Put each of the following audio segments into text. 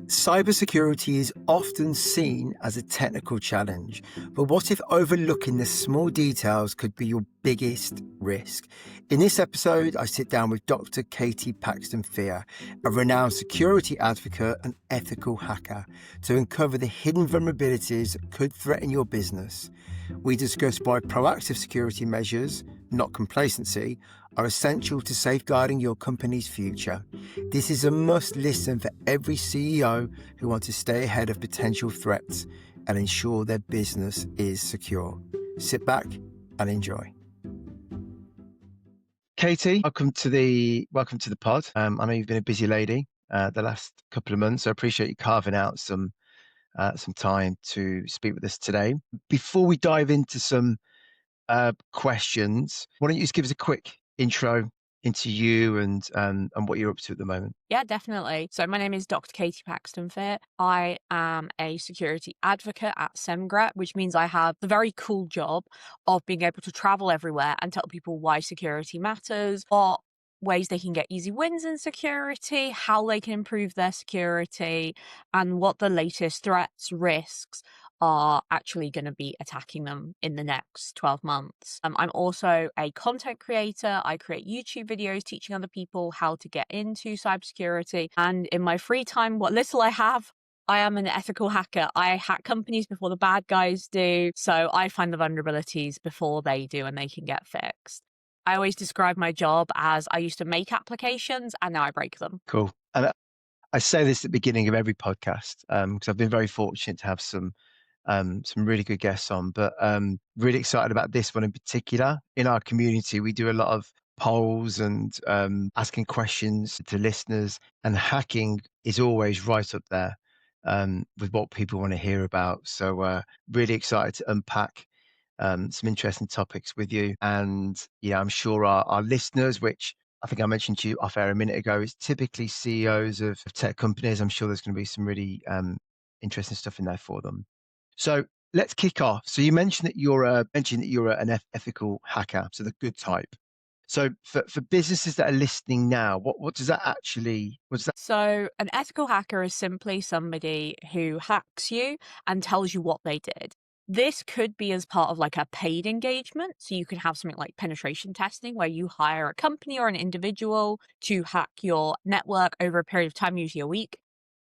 Cybersecurity is often seen as a technical challenge, but what if overlooking the small details could be your biggest risk? In this episode, I sit down with Dr. Katie Paxton-Fear, a renowned security advocate and ethical hacker, to uncover the hidden vulnerabilities that could threaten your business. We discuss why proactive security measures, not complacency, are essential to safeguarding your company's future. This is a must listen for every CEO who wants to stay ahead of potential threats and ensure their business is secure. Sit back and enjoy. Katie, welcome to the pod. I know you've been a busy lady the last couple of months, so I appreciate you carving out some time to speak with us today. Before we dive into some questions, why don't you just give us a quick intro into you and what you're up to at the moment? Yeah, definitely. So my name is Dr. Katie Paxton-Fear. I am a security advocate at SEMGRET, which means I have the very cool job of being able to travel everywhere and tell people why security matters, what ways they can get easy wins in security, how they can improve their security, and what the latest threats, risks are actually going to be attacking them in the next 12 months. I'm also a content creator. I create YouTube videos teaching other people how to get into cybersecurity. And in my free time, what little I have, I am an ethical hacker. I hack companies before the bad guys do. So I find the vulnerabilities before they do and they can get fixed. I always describe my job as I used to make applications and now I break them. Cool. And I say this at the beginning of every podcast because I've been very fortunate to have some really good guests on, but really excited about this one in particular. In our community, we do a lot of polls and asking questions to listeners, and hacking is always right up there with what people want to hear about. So really excited to unpack some interesting topics with you. And I'm sure our listeners, which I think I mentioned to you off air a minute ago, is typically CEOs of tech companies. I'm sure there's going to be some really interesting stuff in there for them. So let's kick off. So you mentioned that you're an ethical hacker, so the good type. So for businesses that are listening now, what does that actually? What's that? So an ethical hacker is simply somebody who hacks you and tells you what they did. This could be as part of like a paid engagement. So you can have something like penetration testing where you hire a company or an individual to hack your network over a period of time, usually a week,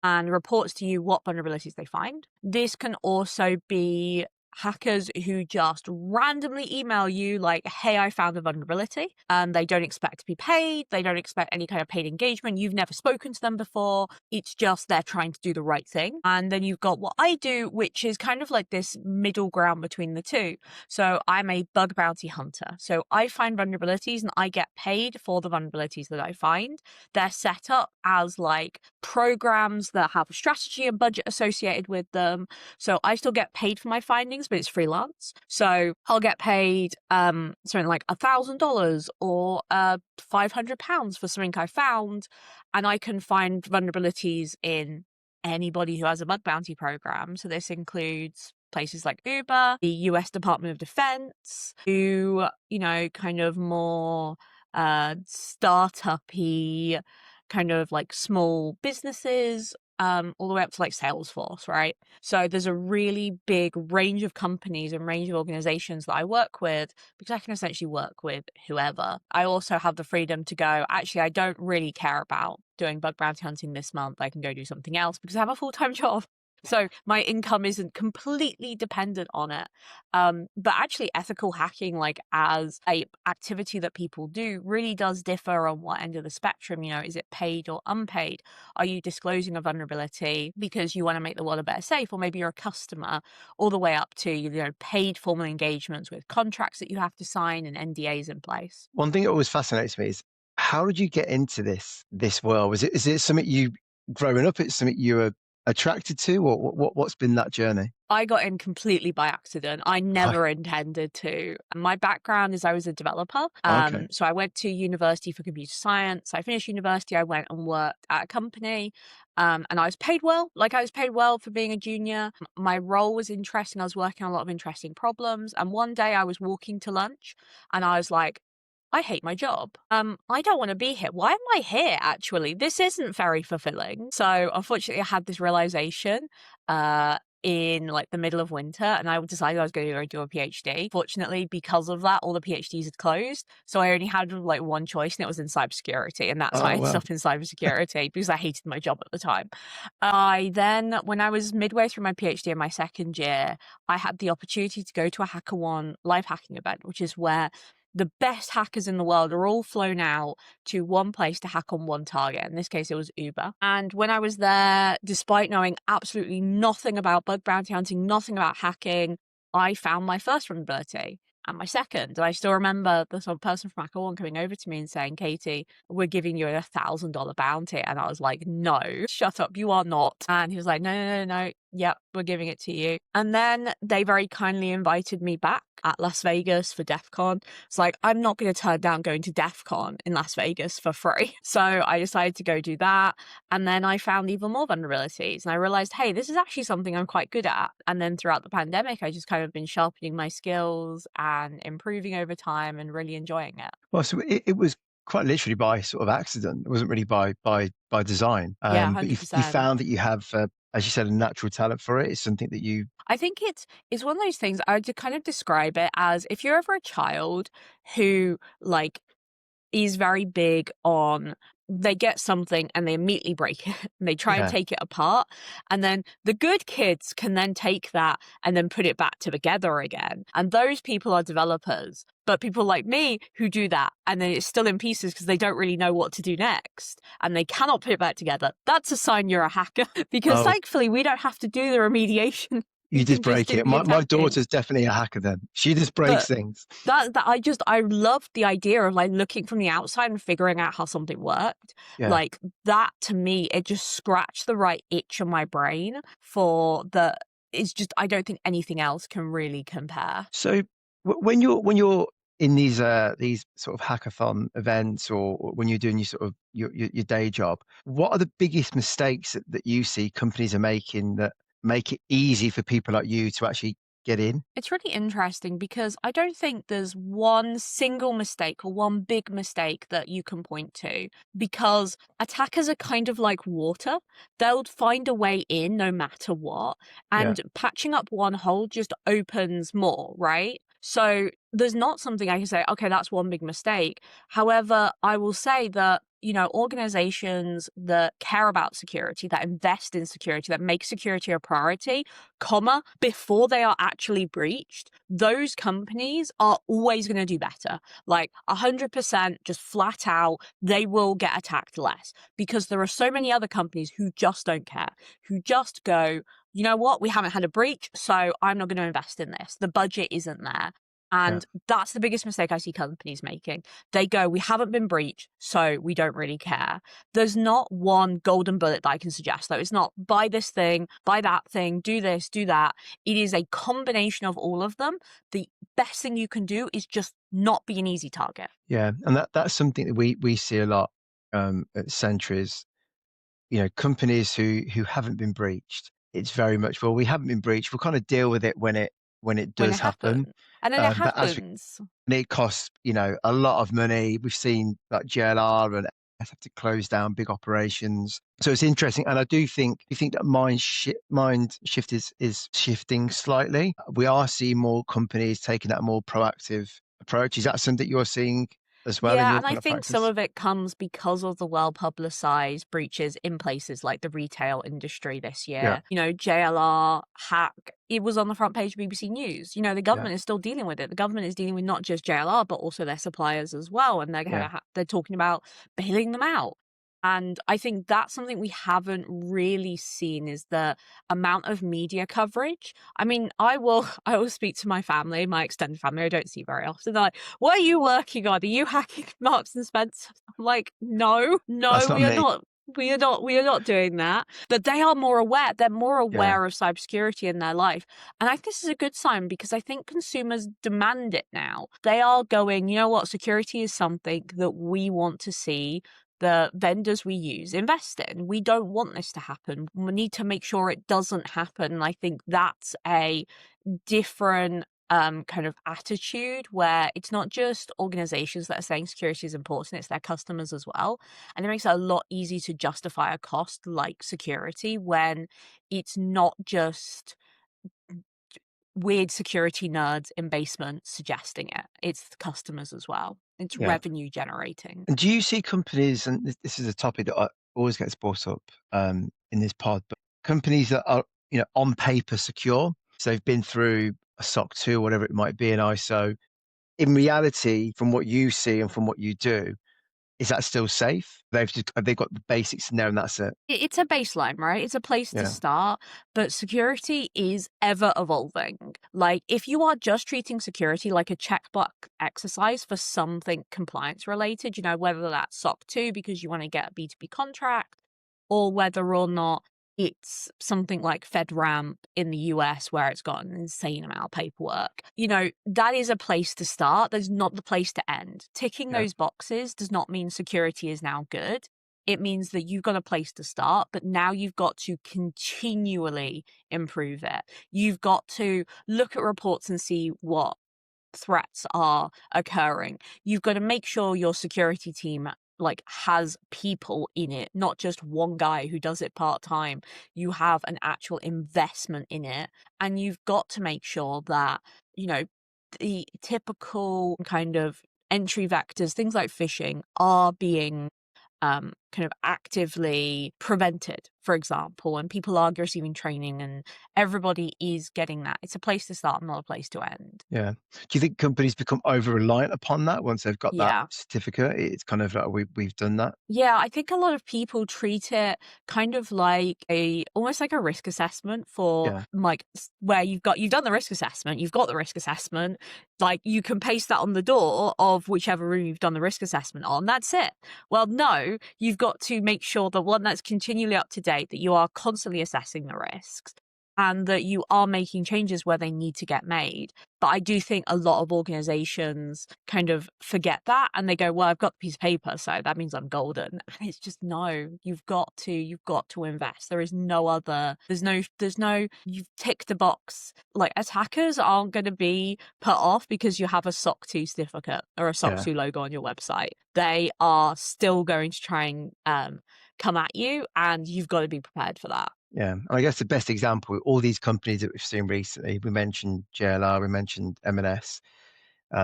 and reports to you what vulnerabilities they find. This can also be hackers who just randomly email you like, hey, I found a vulnerability, and they don't expect to be paid. They don't expect any kind of paid engagement. You've never spoken to them before. It's just they're trying to do the right thing. And then you've got what I do, which is kind of like this middle ground between the two. So I'm a bug bounty hunter. So I find vulnerabilities and I get paid for the vulnerabilities that I find. They're set up as like programs that have a strategy and budget associated with them. So I still get paid for my findings, but it's freelance. So I'll get paid something like $1,000 or £500 for something I found, and I can find vulnerabilities in anybody who has a bug bounty program. So this includes places like Uber, the US Department of Defense, who, kind of more startup-y, kind of like small businesses, all the way up to like Salesforce, right? So there's a really big range of companies and range of organizations that I work with because I can essentially work with whoever. I also have the freedom to go, actually, I don't really care about doing bug bounty hunting this month. I can go do something else because I have a full-time job. So my income isn't completely dependent on it. But actually ethical hacking, like as a activity that people do, really does differ on what end of the spectrum. Is it paid or unpaid? Are you disclosing a vulnerability because you want to make the world a better safe? Or maybe you're a customer, all the way up to, paid formal engagements with contracts that you have to sign and NDAs in place. One thing that always fascinates me is, how did you get into this world? Is it something you growing up? It's something you were attracted to, or what's been that journey? I got in completely by accident. I never intended to. My background is I was a developer. Okay. So I went to university for computer science. I finished university. I went and worked at a company. And I was paid well. Like I was paid well for being a junior. My role was interesting. I was working on a lot of interesting problems. And one day I was walking to lunch and I was like, I hate my job. I don't want to be here. Why am I here, actually? This isn't very fulfilling. So, unfortunately, I had this realization in like the middle of winter, and I decided I was going to go do a PhD. Fortunately, because of that, all the PhDs had closed. So, I only had like one choice, and it was in cybersecurity. And that's why I Oh, ended well. up in cybersecurity because I hated my job at the time. I then, when I was midway through my PhD in my second year, I had the opportunity to go to a HackerOne live hacking event, which is where the best hackers in the world are all flown out to one place to hack on one target. In this case, it was Uber. And when I was there, despite knowing absolutely nothing about bug bounty hunting, nothing about hacking, I found my first vulnerability and my second. And I still remember the sort of person from HackerOne coming over to me and saying, Katie, we're giving you $1,000 bounty. And I was like, no, shut up, you are not. And he was like, no, no, no, no. Yep, we're giving it to you. And then they very kindly invited me back at Las Vegas for DEF CON. It's like, I'm not going to turn down going to DEF CON in Las Vegas for free. So I decided to go do that. And then I found even more vulnerabilities. And I realized, hey, this is actually something I'm quite good at. And then throughout the pandemic, I just kind of been sharpening my skills and improving over time and really enjoying it. Well, so it was quite literally by sort of accident. It wasn't really by design. Yeah, But you 100%. found that you have, as you said, a natural talent for it. It's something that you, I think it's one of those things I would kind of describe it as if you're ever a child who like is very big on they get something and they immediately break it and they try and yeah. take it apart. And then the good kids can then take that and then put it back together again. And those people are developers. But people like me who do that and then it's still in pieces because they don't really know what to do next and they cannot put it back together, that's a sign you're a hacker. Because Oh, thankfully, we don't have to do the remediation. you We just can just break do it. the My attacking. daughter's definitely a hacker. Then she just breaks But things. I love the idea of like looking from the outside and figuring out how something worked. Yeah. Like that to me, it just scratched the right itch in my brain for the it's just I don't think anything else can really compare. So when you're in these sort of hackathon events, or when you're doing your sort of your day job, what are the biggest mistakes that you see companies are making that make it easy for people like you to actually get in? It's really interesting because I don't think there's one single mistake or one big mistake that you can point to because attackers are kind of like water. They'll find a way in no matter what. Yeah. And patching up one hole just opens more, right? So there's not something I can say, okay, that's one big mistake. However, I will say that organizations that care about security, that invest in security, that make security a priority, comma, before they are actually breached, those companies are always going to do better. Like 100%, just flat out, they will get attacked less because there are so many other companies who just don't care, who just go, you know what, we haven't had a breach, so I'm not going to invest in this. The budget isn't there. Yeah. And that's the biggest mistake I see companies making. They go, we haven't been breached, so we don't really care. There's not one golden bullet that I can suggest, though. It's not buy this thing, buy that thing, do this, do that. It is a combination of all of them. The best thing you can do is just not be an easy target. Yeah. And that's something that we see a lot at Sentries. You know, companies who haven't been breached. It's very much, well, we haven't been breached. We'll kind of deal with it when it When it does happen. happens. And then it But as we happens. and it costs, a lot of money. We've seen like JLR and have to close down big operations. So it's interesting. And I do think you think that mind shift is shifting slightly. We are seeing more companies taking that more proactive approach. Is that something that you're seeing as well in Yeah, your and I kind of think some practice? of it comes because of the well-publicized breaches in places like the retail industry this Yeah, year. JLR, Hack, it was on the front page of BBC News. The yeah, government is still dealing with it. The government is dealing with not just JLR, but also their suppliers as well. And yeah, they're talking about bailing them out. And I think that's something we haven't really seen is the amount of media coverage. I mean, I will speak to my family, my extended family I don't see very often. They're like, what are you working on? Are you hacking Marks and Spencer? I'm like, no, that's no, not we are me. not. We are not doing that. But they are more aware. They're more Yeah, aware of cybersecurity in their life. And I think this is a good sign because I think consumers demand it now. They are going, you know what, security is something that we want to see the vendors we use invest in. We don't want this to happen. We need to make sure it doesn't happen. And I think that's a different kind of attitude where it's not just organizations that are saying security is important, it's their customers as well. And it makes it a lot easier to justify a cost like security when it's not just weird security nerds in basements suggesting it. It's the customers as well. It's Yeah. revenue generating. And do you see companies, and this is a topic that always gets brought up in this pod, but companies that are, on paper secure, so they've been through a SOC 2, whatever it might be, an ISO. In reality, from what you see and from what you do, is that still safe? Have they got the basics in there and that's it? It's a baseline, right? It's a place to Yeah. start, but security is ever evolving. Like, if you are just treating security like a checkbox exercise for something compliance related, whether that's SOC 2 because you want to get a B2B contract, or whether or not it's something like FedRAMP in the US where it's got an insane amount of paperwork. That is a place to start. That's not the place to end. Ticking Yeah. those boxes does not mean security is now good. It means that you've got a place to start, but now you've got to continually improve it. You've got to look at reports and see what threats are occurring. You've got to make sure your security team has people in it, not just one guy who does it part-time. You have an actual investment in it, and you've got to make sure that, you know, the typical kind of entry vectors, things like phishing, are being kind of actively prevented, for example, and people are receiving training and everybody is getting that. It's a place to start, not a place to end. Yeah. Do you think companies become over reliant upon that once they've got that Yeah. certificate? It's kind of like we've done that. Yeah, I think a lot of people treat it kind of like almost like a risk assessment for Yeah. where you've done the risk assessment, you've got the risk assessment, like you can paste that on the door of whichever room you've done the risk assessment on. That's it. Well, no, you've got to make sure that one that's continually up to date, that you are constantly assessing the risks and that you are making changes where they need to get made. But I do think a lot of organizations kind of forget that and they go, well, I've got the piece of paper, so that means I'm golden. And it's just, no, you've got to invest. There is no other, you've ticked a box. Like, attackers aren't going to be put off because you have a SOC 2 certificate or a SOC Yeah. 2 logo on your website. They are still going to try and come at you, and you've got to be prepared for that. Yeah. And I guess the best example, all these companies that we've seen recently, we mentioned JLR, we mentioned M&S,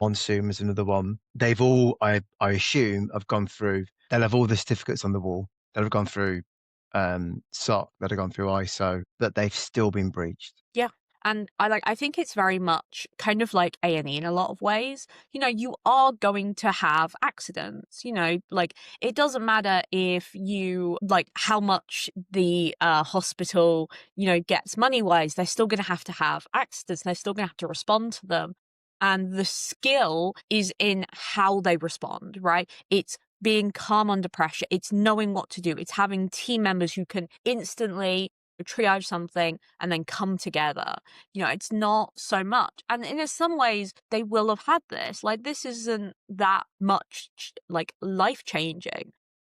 Monsoon is another one. They've all, I assume, have gone through, they'll have all the certificates on the wall. They'll have gone through SOC, that have gone through ISO, but they've still been breached. Yeah. And I think it's very much kind of like A&E in a lot of ways. You are going to have accidents, like it doesn't matter if you how much the hospital, gets money wise, they're still going to have accidents. They're still going to have to respond to them. And the skill is in how they respond, right? It's being calm under pressure. It's knowing what to do. It's having team members who can instantly triage something and then come together. It's not so much. And in some ways, they will have had this. Like, this isn't that much life changing.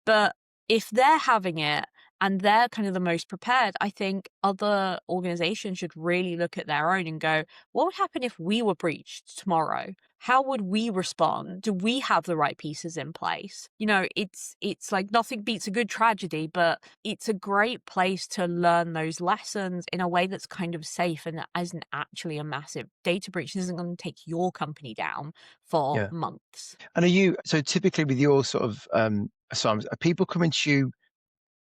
But if they're having it and they're kind of the most prepared, I think other organizations should really look at their own and go, what would happen if we were breached tomorrow? How would we respond? Do we have the right pieces in place? It's like nothing beats a good tragedy, but it's a great place to learn those lessons in a way that's kind of safe and that isn't actually a massive data breach. This isn't going to take your company down for Yeah. months. And so typically with your sort of assignments, are people coming to you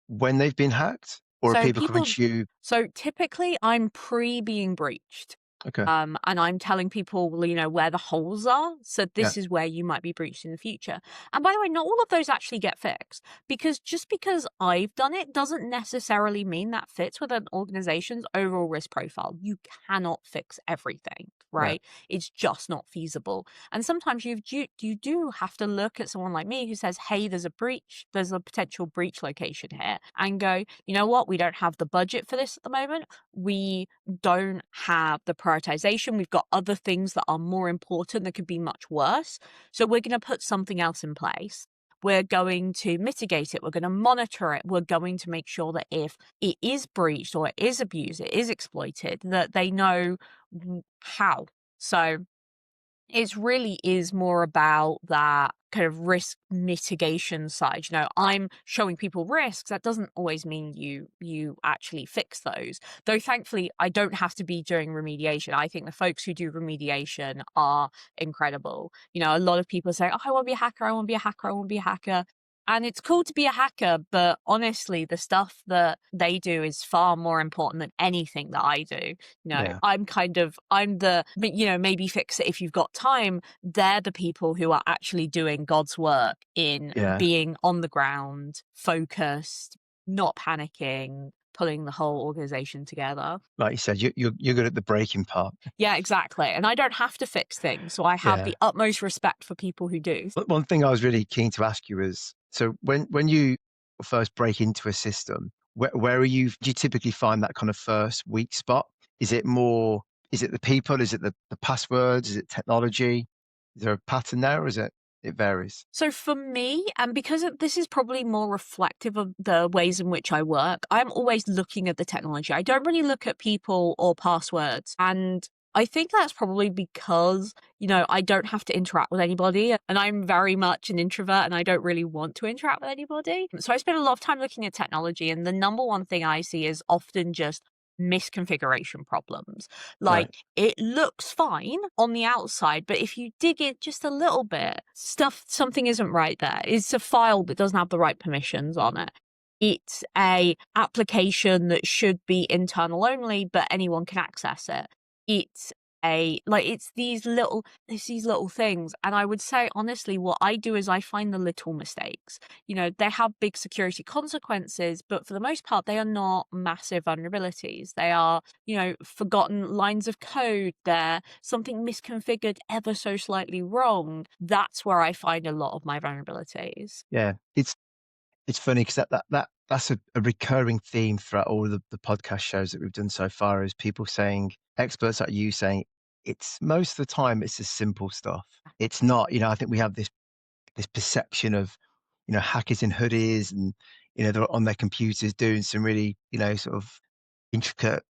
when they've been hacked, or are So people coming people, to you? so typically I'm pre being breached. Okay. And I'm telling people, where the holes are. So Yeah. this is where you might be breached in the future. And by the way, not all of those actually get fixed because just because I've done it doesn't necessarily mean that fits with an organization's overall risk profile. You cannot fix everything, Yeah. right? It's just not feasible. And sometimes you do have to look at someone like me who says, hey, there's a breach, there's a potential breach location here, and go, you know what? We don't have the budget for this at the moment. We don't have the prioritization. We've got other things that are more important that could be much worse. So we're going to put something else in place. We're going to mitigate it. We're going to monitor it. We're going to make sure that if it is breached or it is abused, it is exploited, that they know how. So it really is more about that kind of risk mitigation side. I'm showing people risks. That doesn't always mean you actually fix those. Though thankfully I don't have to be doing remediation. I think the folks who do remediation are incredible. A lot of people say, "Oh, I want to be a hacker, I want to be a hacker, I want to be a hacker." And it's cool to be a hacker, but honestly, the stuff that they do is far more important than anything that I do. Yeah, I'm the, maybe fix it if you've got time. They're the people who are actually doing God's work in yeah. being on the ground, focused, not panicking, pulling the whole organization together. Like you said, you're good at the breaking part. Yeah, exactly. And I don't have to fix things. So I have Yeah. the utmost respect for people who do. But one thing I was really keen to ask you is, so when you first break into a system, where are you? Do you typically find that kind of first weak spot? Is it more? Is it the people? Is it the passwords? Is it technology? Is there a pattern there, or is it varies? So for me, and because this is probably more reflective of the ways in which I work, I'm always looking at the technology. I don't really look at people or passwords. And I think that's probably because, I don't have to interact with anybody. And I'm very much an introvert and I don't really want to interact with anybody. So I spend a lot of time looking at technology. And the number one thing I see is often just misconfiguration problems. Like, Right. it looks fine on the outside, but if you dig it just a little bit, something isn't right there. It's a file that doesn't have the right permissions on it. It's a application that should be internal only, but anyone can access it. It's it's these little things. And I would say honestly, what I do is I find the little mistakes. They have big security consequences, but for the most part, they are not massive vulnerabilities. They are, forgotten lines of code. They're something misconfigured ever so slightly wrong. That's where I find a lot of my vulnerabilities. Yeah. It's funny because that's a recurring theme throughout all of the podcast shows that we've done so far is people saying, experts like you saying, it's most of the time it's the simple stuff. It's not, I think we have this perception of, hackers in hoodies and, they're on their computers doing some really, sort of intricate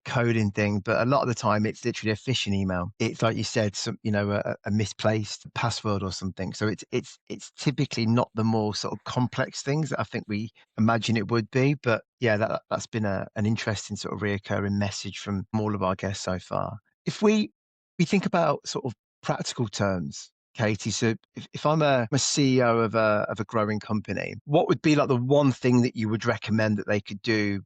coding thing, but a lot of the time it's literally a phishing email. It's like you said, some a misplaced password or something. So it's typically not the more sort of complex things that I think we imagine it would be. But yeah, that's been an interesting sort of reoccurring message from all of our guests so far. If we think about sort of practical terms, Katie. So if I'm a CEO of a growing company, what would be like the one thing that you would recommend that they could do,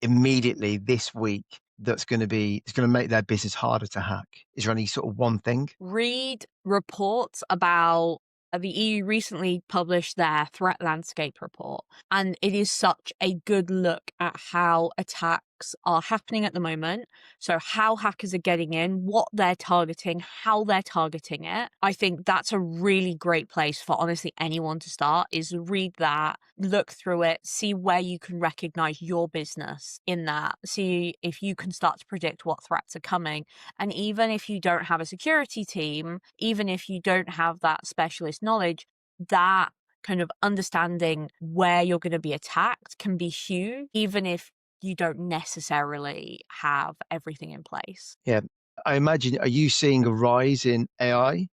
immediately this week that's going to be it's going to make their business harder to hack? Is there any sort of one thing? Read reports about the EU recently published their threat landscape report, and it is such a good look at how attacks are happening at the moment. So, how hackers are getting in, what they're targeting, how they're targeting it. I think that's a really great place for honestly anyone to start is read that, look through it, see where you can recognize your business in that, see if you can start to predict what threats are coming. And even if you don't have a security team, even if you don't have that specialist knowledge, that kind of understanding where you're going to be attacked can be huge, even if you don't necessarily have everything in place. Yeah, I imagine. Are you seeing a rise in AI Yeah,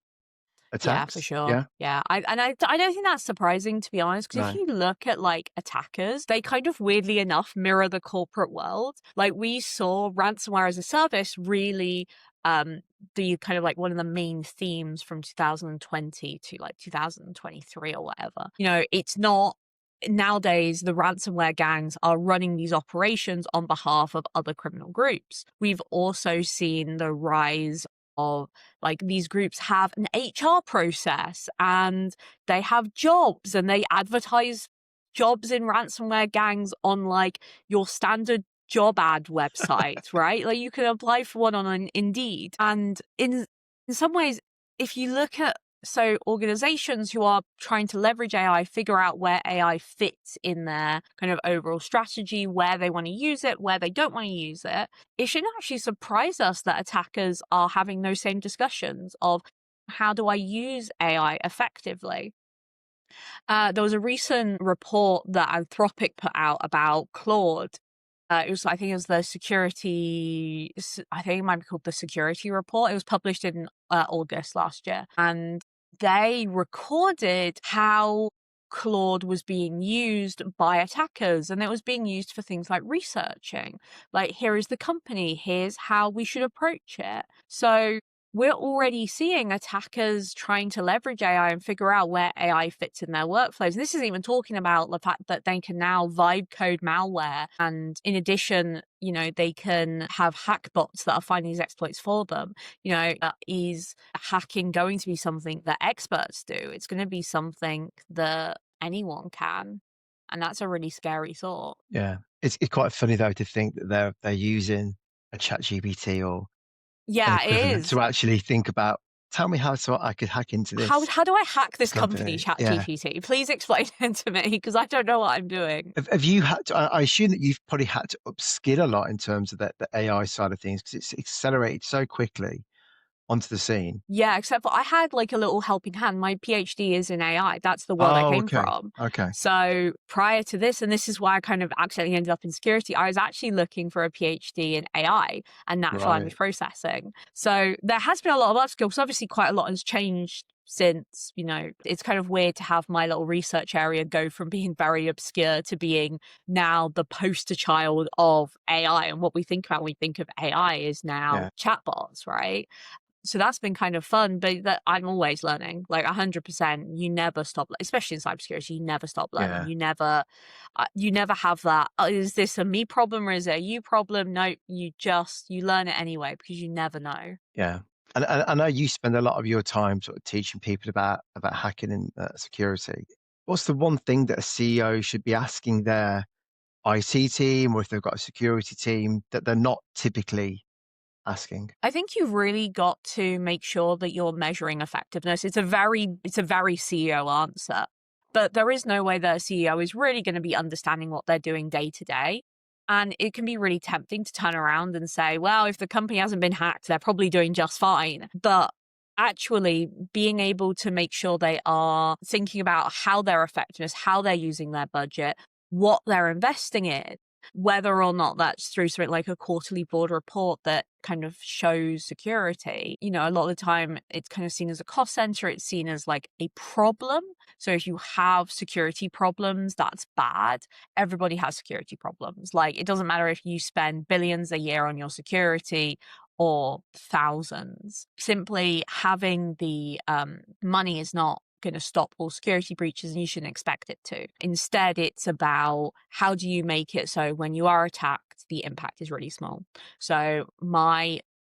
for attacks? sure. Yeah, Yeah. I don't think that's surprising, to be honest, because if no, you look at like attackers, they kind of weirdly enough mirror the corporate world. Like we saw ransomware as a service really the kind of like one of the main themes from 2020 to like 2023 or whatever. It's not nowadays the ransomware gangs are running these operations on behalf of other criminal groups. We've also seen the rise of like these groups have an HR process and they have jobs and they advertise jobs in ransomware gangs on like your standard job ad website, right? Like you can apply for one on an Indeed. And in some ways, if you look at organizations who are trying to leverage AI, figure out where AI fits in their kind of overall strategy, where they want to use it, where they don't want to use it, it should actually surprise us that attackers are having those same discussions of how do I use AI effectively? There was a recent report that Anthropic put out about Claude. It was, I think it was the security, I think it might be called the security report. It was published in August last year. And they recorded how Claude was being used by attackers, and it was being used for things like researching. Like, here is the company, here's how we should approach it. So we're already seeing attackers trying to leverage AI and figure out where AI fits in their workflows. This isn't even talking about the fact that they can now vibe code malware. And in addition, they can have hack bots that are finding these exploits for them. Is hacking going to be something that experts do? It's going to be something that anyone can. And that's a really scary thought. Yeah. It's quite funny though to think that they're using a chat GPT or an Yeah, it equivalent is. to actually think about, tell me how so I could hack into How this how do I hack this company, company. Yeah. ChatGPT? Please explain it to me, because I don't know what I'm doing. Have you had to, I assume that you've probably had to upskill a lot in terms of the AI side of things because it's accelerated so quickly onto the scene. Yeah, except for I had like a little helping hand. My PhD is in AI. That's the world I Oh, came okay. from. Okay. So prior to this, and this is why I kind of accidentally ended up in security, I was actually looking for a PhD in AI and natural language Right. processing. So there has been a lot of upskill because obviously quite a lot has changed since, it's kind of weird to have my little research area go from being very obscure to being now the poster child of AI. And what we think about when we think of AI is now Yeah. chatbots, right? So that's been kind of fun, but that I'm always learning, like 100%. You never stop, especially in cybersecurity. You never stop learning. Yeah. You never have that. Oh, is this a me problem or is it a you problem? No, you learn it anyway because you never know. Yeah. And I know you spend a lot of your time sort of teaching people about hacking and security. What's the one thing that a CEO should be asking their IT team, or if they've got a security team, that they're not typically asking? I think you've really got to make sure that you're measuring effectiveness. It's a very CEO answer, but there is no way that a CEO is really going to be understanding what they're doing day to day. And it can be really tempting to turn around and say, well, if the company hasn't been hacked, they're probably doing just fine. But actually being able to make sure they are thinking about how their effectiveness, how they're using their budget, what they're investing in, whether or not that's through something like a quarterly board report that kind of shows security. A lot of the time it's kind of seen as a cost center, it's seen as like a problem. So if you have security problems, that's bad. Everybody has security problems. Like, it doesn't matter if you spend billions a year on your security or thousands. Simply having the money is not going to stop all security breaches, and you shouldn't expect it to. Instead, it's about how do you make it so when you are attacked, the impact is really small. So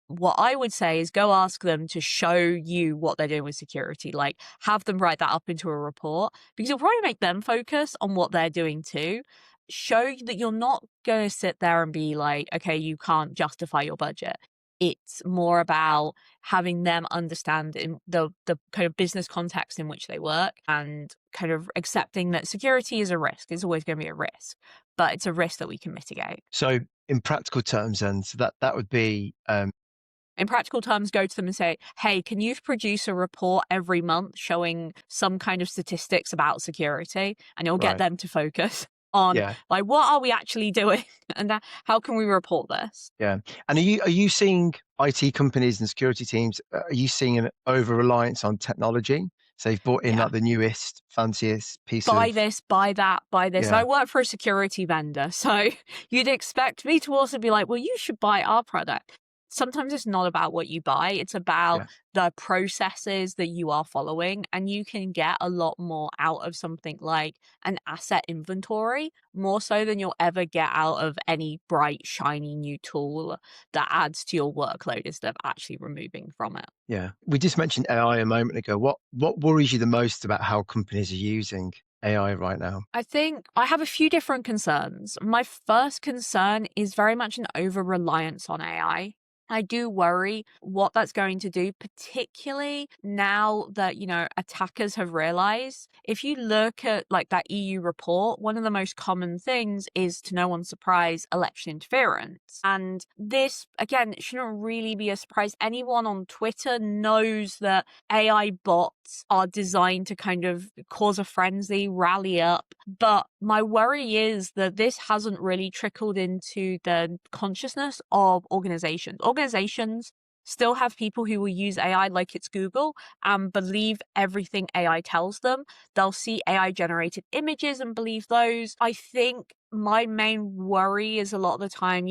what I would say is go ask them to show you what they're doing with security. Like, have them write that up into a report, because it'll probably make them focus on what they're doing too. Show that you're not going to sit there and be like, okay, you can't justify your budget. It's more about having them understand in the kind of business context in which they work, and kind of accepting that security is a risk. It's always going to be a risk, but it's a risk that we can mitigate. So in practical terms, then, so that would be In practical terms, go to them and say, hey, can you produce a report every month showing some kind of statistics about security? And you'll get right. them to focus on, Yeah. like, what are we actually doing? And how can we report this? Yeah. And are you seeing IT companies and security teams, are you seeing an over reliance on technology? So they've brought in Yeah. like the newest, fanciest piece Buy of, this, buy that, buy this. And I yeah, work for a security vendor. So you'd expect me to also be like, well, you should buy our product. Sometimes it's not about what you buy, it's about yeah, the processes that you are following. And you can get a lot more out of something like an asset inventory, more so than you'll ever get out of any bright, shiny new tool that adds to your workload instead of actually removing from it. yeah. We just mentioned AI a moment ago. What worries you the most about how companies are using AI right now? I think I have a few different concerns. My first concern is very much an over reliance on AI. I do worry what that's going to do, particularly now that, attackers have realized. If you look at like that EU report, one of the most common things is, to no one's surprise, election interference. And this, again, shouldn't really be a surprise. Anyone on Twitter knows that AI bots are designed to kind of cause a frenzy, rally up. But My worry is that this hasn't really trickled into the consciousness of organizations. Organizations still have people who will use AI like it's Google and believe everything AI tells them. They'll see AI generated images and believe those. I think my main worry is a lot of the time,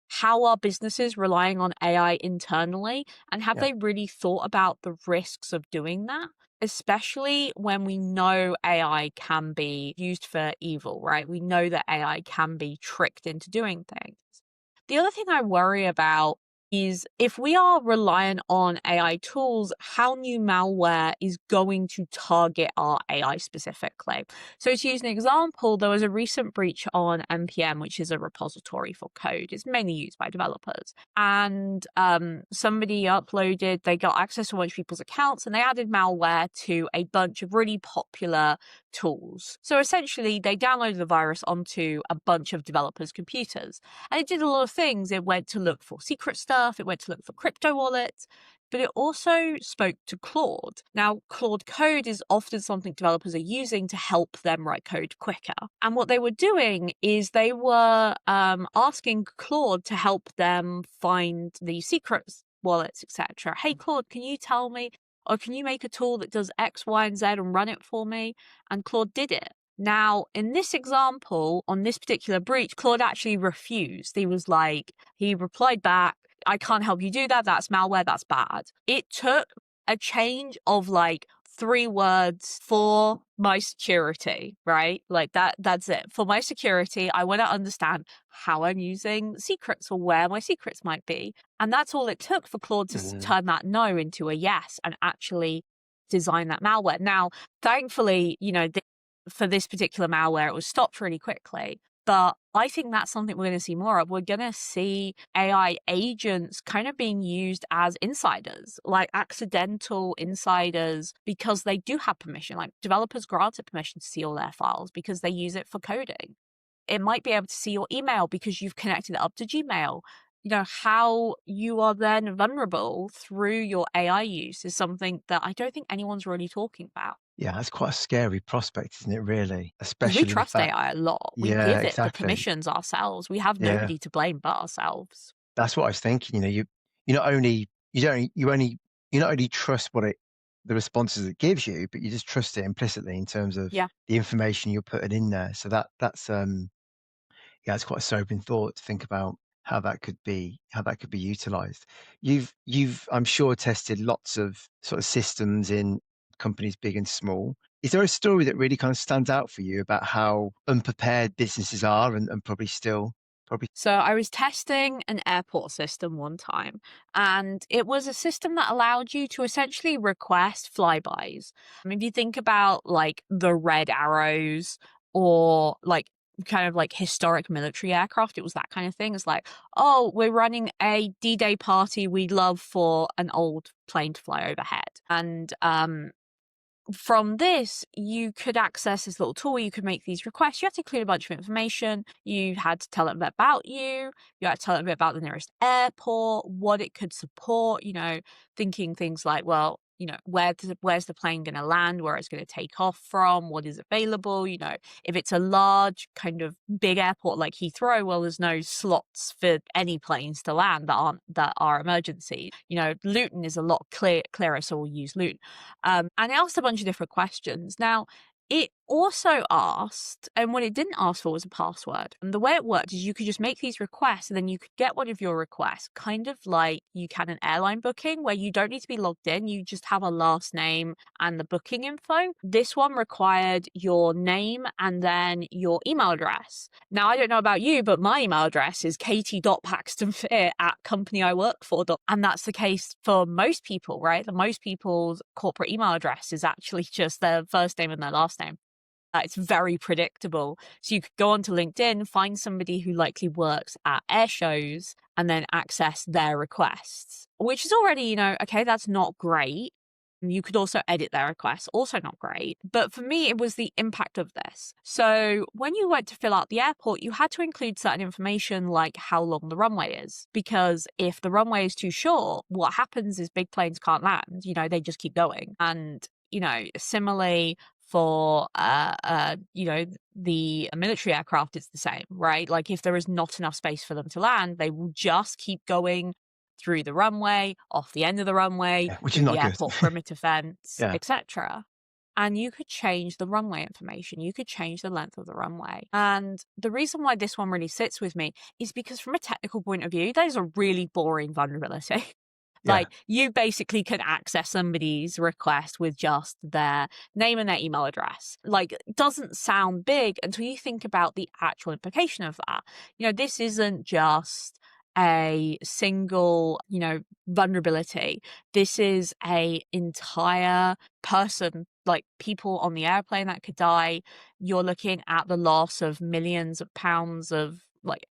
how are businesses relying on AI internally? And have Yeah, they really thought about the risks of doing that? Especially when we know AI can be used for evil, right? We know that AI can be tricked into doing things. The other thing I worry about is if we are reliant on AI tools, how new malware is going to target our AI specifically. So, to use an example, there was a recent breach on NPM, which is a repository for code. It's mainly used by developers. And somebody uploaded, they got access to a bunch of people's accounts and they added malware to a bunch of really popular tools. So, essentially, they downloaded the virus onto a bunch of developers' computers. And it did a lot of things. It went to look for secret stuff, it went to look for crypto wallets, but it also spoke to Claude. Now, Claude code is often something developers are using to help them write code quicker. And what they were doing is they were asking Claude to help them find the secrets wallets, etc. Hey, Claude, can you tell me, or can you make a tool that does X, Y, and Z and run it for me? And Claude did it. Now, in this example, on this particular breach, Claude actually refused. He replied back, I can't help you do that. That's malware. That's bad. It took a change of like 3 words for my security, right? Like that's it. For my security, I want to understand how I'm using secrets or where my secrets might be. And that's all it took for Claude to mhm, turn that no into a yes and actually design that malware. Now, thankfully, for this particular malware, it was stopped really quickly. But I think that's something we're going to see more of. We're going to see AI agents kind of being used as insiders, like accidental insiders, because they do have permission. Like developers granted permission to see all their files because they use it for coding. It might be able to see your email because you've connected it up to Gmail. How you are then vulnerable through your AI use is something that I don't think anyone's really talking about. yeah. That's quite a scary prospect, isn't it? Really, Because we especially the trust fact. AI a lot. We Yeah, give it the exactly. permissions ourselves. We have Yeah, nobody to blame but ourselves. that's what I was thinking. You not only you don't you not only trust the responses it gives you, but you just trust it implicitly in terms of Yeah. the information you're putting in there. So that's yeah, it's quite a sobering thought to think about how that could be utilized. You've I'm sure tested lots of sort of systems in companies big and small. Is there a story that really kind of stands out for you about how unprepared businesses are and probably still probably So I was testing an airport system one time, and it was a system that allowed you to essentially request flybys. If you think about like the red arrows or like kind of like historic military aircraft, it was that kind of thing. It's like, oh, we're running a D-Day party. We'd love for an old plane to fly overhead. And from this, you could access this little tool. You could make these requests. You had to include a bunch of information. You had to tell it a bit about you. You had to tell it a bit about the nearest airport, what it could support, thinking things like, well, where's the plane going to land, where it's going to take off from, what is available, if it's a large kind of big airport like Heathrow, well, there's no slots for any planes to land that are emergency. Luton is a lot clearer, so we'll use Luton. And it asked a bunch of different questions. Now, it also asked, and what it didn't ask for was a password. And the way it worked is you could just make these requests and then you could get one of your requests, kind of like you can an airline booking where you don't need to be logged in. You just have a last name and the booking info. This one required your name and then your email address. Now, I don't know about you, but my email address is katie.paxton.fear at company I work for. And that's the case for most people, right? Most people's corporate email address is actually just their first name and their last name. It's very predictable. So you could go onto LinkedIn, find somebody who likely works at air shows, and then access their requests, which is already, okay, that's not great. You could also edit their requests, also not great. But for me, it was the impact of this. So when you went to fill out the airport, you had to include certain information like how long the runway is. Because if the runway is too short, what happens is big planes can't land, they just keep going. And, similarly, For, the military aircraft, it's the same, right? Like, if there is not enough space for them to land, they will just keep going through the runway, off the end of the runway, Yeah, which is through the not good. airport perimeter fence, Yeah, etc. And you could change the runway information. You could change the length of the runway. And the reason why this one really sits with me is because from a technical point of view, that is a really boring vulnerability. yeah, Like, you basically can access somebody's request with just their name and their email address. Like, it doesn't sound big until you think about the actual implication of that. This isn't just a single, vulnerability. This is a entire person, like people on the airplane that could die. You're looking at the loss of millions of pounds of like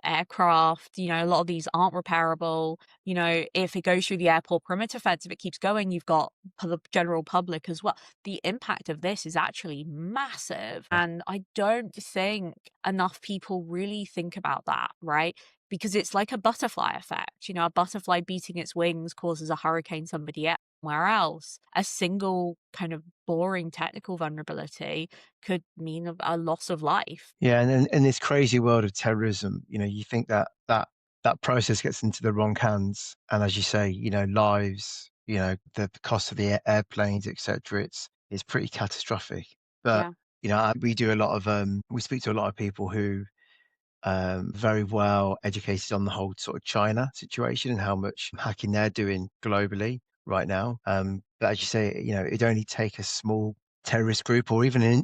aircraft. A lot of these aren't repairable. If it goes through the airport perimeter fence, if it keeps going, you've got the general public as well. The impact of this is actually massive. yeah. And I don't think enough people really think about that, right? Because it's like a butterfly effect. A butterfly beating its wings causes a hurricane somewhere else. A single kind of boring technical vulnerability could mean a loss of life. Yeah, and in this crazy world of terrorism, you think that process gets into the wrong hands, and as you say, lives, the cost of the airplanes, etc. It's pretty catastrophic. But Yeah. we do a lot of we speak to a lot of people who very well educated on the whole sort of China situation and how much hacking they're doing globally right now. But as you say, it'd only take a small terrorist group or even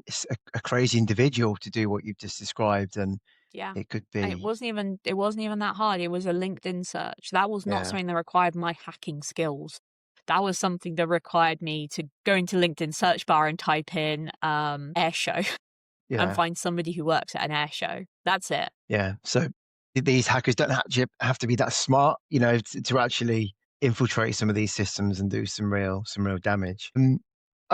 a crazy individual to do what you've just described, and Yeah. it could And it be, wasn't even that hard. It was a LinkedIn search. That was not yeah, something that required my hacking skills. That was something that required me to go into LinkedIn search bar and type in air show and yeah, find somebody who works at an air show. That's it. yeah. So these hackers don't actually have to be that smart, to actually infiltrate some of these systems and do some real damage.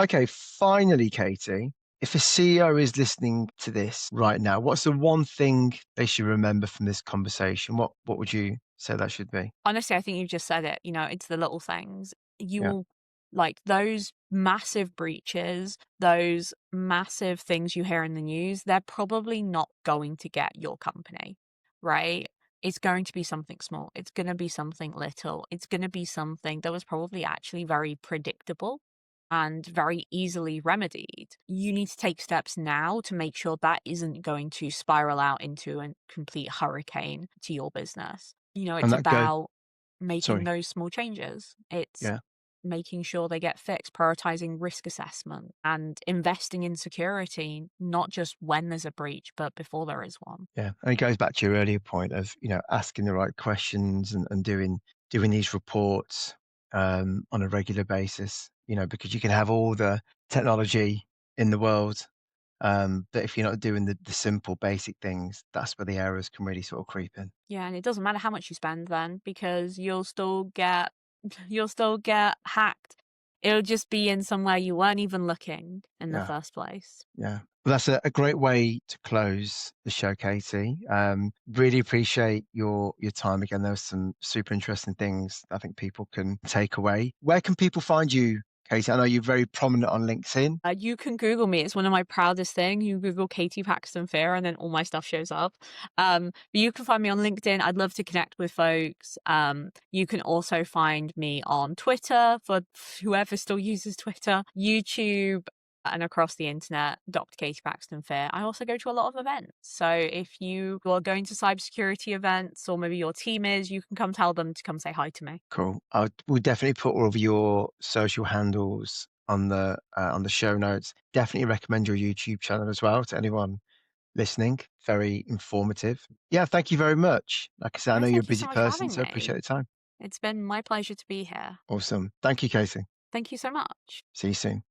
Okay, finally, Katie, if a CEO is listening to this right now, what's the one thing they should remember from this conversation? What would you say that should be? Honestly, I think you've just said it. It's the little things. You Yeah, will like those massive breaches, those massive things you hear in the news, they're probably not going to get your company, right? It's going to be something small. It's going to be something little. It's going to be something that was probably actually very predictable and very easily remedied. You need to take steps now to make sure that isn't going to spiral out into a complete hurricane to your business. and It's that go. about making Sorry. those small changes. It's Yeah, making sure they get fixed, prioritizing risk assessment, and investing in security, not just when there's a breach, but before there is one. yeah, and it goes back to your earlier point of asking the right questions and doing these reports on a regular basis. Because you can have all the technology in the world, but if you're not doing the simple basic things, that's where the errors can really sort of creep in. Yeah, and it doesn't matter how much you spend then because you'll still get hacked. It'll just be in somewhere you weren't even looking in the Yeah, first place. yeah. Well, that's a great way to close the show, Katie. Really appreciate your time again. There was some super interesting things I think people can take away. Where can people find you, Katie? I know you're very prominent on LinkedIn. You can Google me. It's one of my proudest things. You Google Katie Paxton-Fear, and then all my stuff shows up. But you can find me on LinkedIn. I'd love to connect with folks. You can also find me on Twitter for whoever still uses Twitter, YouTube, and across the internet, Dr. Katie Paxton-Fear. I also go to a lot of events. So if you are going to cybersecurity events, or maybe your team is, you can come tell them to come say hi to me. Cool. We'll definitely put all of your social handles on the show notes. Definitely recommend your YouTube channel as well to anyone listening. Very informative. Yeah, thank you very much. Like I said, I No, know you're a thank you busy so much for person, having so I appreciate me. the time. It's been my pleasure to be here. Awesome. Thank you, Casey. Thank you so much. See you soon.